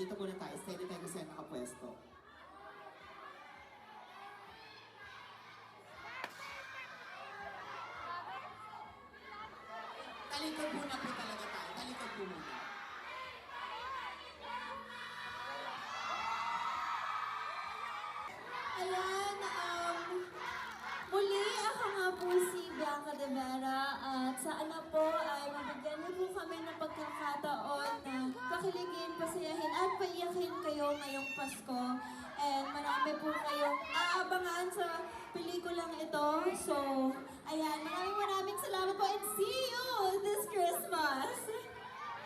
dito muna tayo. Steady tayo kasi nakapwesto. Talikod muna po talaga tayo. Talikod po muna. Ayan, muli ako nga po si Bianca de Vera at sana po ay mabigyan niyo po kami ng pagkakataon na pakiligin, pasayahin at paiyakin kayo ngayong Pasko. And marami po kayong aabangan sa pelikulang ito. So, ayan, maraming salamat po and see you this Christmas!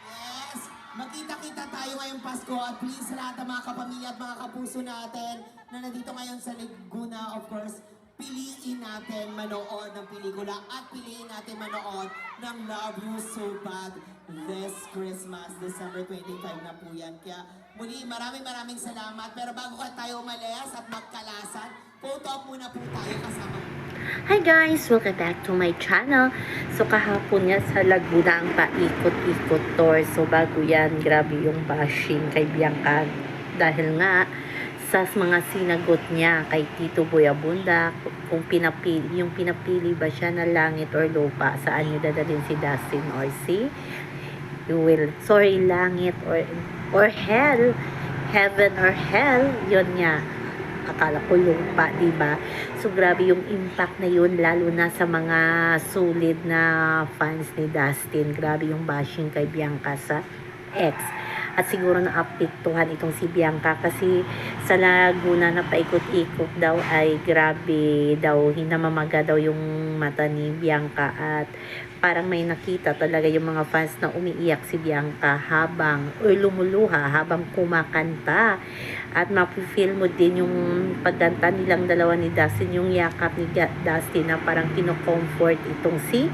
Yes! Magkita-kita tayo ngayong Pasko at please sa lahat ng mga kapamilya at mga kapuso natin na nandito ngayon sa Laguna, of course, piliin natin manood ng pelikula at piliin natin manood ng Love You So Bad this Christmas, December 25 na po yan. Kaya muli, maraming salamat. Pero bago tayo umalis at magkalasan, photo op muna po tayo kasama. Hi guys! Welcome back to my channel. So kahapon nga sa Laguna ang paikot-ikot tour. So bago yan, grabe yung bashing kay Bianca. Dahil nga sa mga sinagot niya kay Tito Boy Abunda, kung pinapili ba siya na langit or lupa, saan niyo dadalhin si Dustin or si langit or hell, heaven or hell, yun nga. Akala ko lupa, diba? So, grabe yung impact na yun, lalo na sa mga solid na fans ni Dustin. Grabe yung bashing kay Bianca sa ex. At siguro na-apektuhan itong si Bianca kasi sa Laguna na paikot-ikot daw ay grabe daw, hinamamaga daw yung mata ni Bianca at parang may nakita talaga yung mga fans na umiiyak si Bianca habang lumuluha habang kumakanta. At mapifeel mo din yung pagkanta nilang dalawa ni Dustin, yung yakap ni Dustin na parang kinocomfort itong si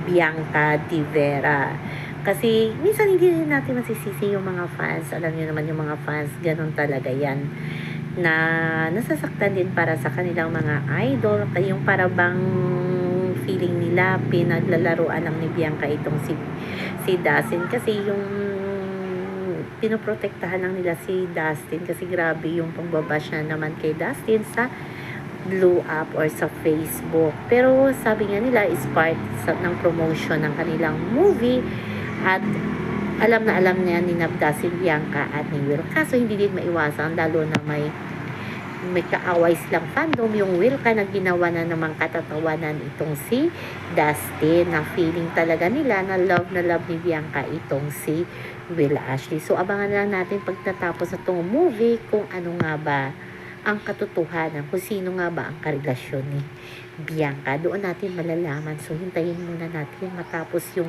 Bianca de Vera. Kasi minsan hindi rin natin masisisi yung mga fans. Alam niyo naman yung mga fans, ganun talaga yan. Na nasasaktan din para sa kanilang mga idol. Yung parabang feeling nila, pinaglalaruan lang ni Bianca itong si Dustin. Kasi yung pinoprotektahan lang nila si Dustin. Kasi grabe yung pangbabash na naman kay Dustin sa Blue Up or sa Facebook. Pero sabi nga nila is part ng promotion ng kanilang movie. At alam niya ni Nabda si Bianca at ni Will. Kaso hindi din maiwasan, lalo na may kaaway silang fandom, yung Will ka na ginawa na namang katatawanan itong si Dustin, na feeling talaga nila na love ni Bianca itong si Will Ashley. So abangan lang natin pag natapos na itong movie kung ano nga ba ang katotohanan, kung sino nga ba ang karelasyon ni Bianca. Doon natin malalaman. So hintayin muna natin matapos yung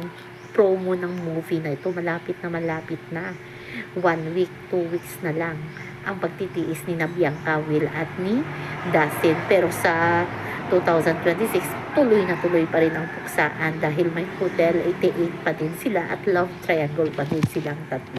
promo ng movie na ito. Malapit na 1 week, 2 weeks na lang ang pagtitiis ni na Bianca, Will at ni Dustin. Pero sa 2026 tuloy pa rin ang puksaan dahil may Hotel 88 pa din sila at love triangle pa din silang tatlo.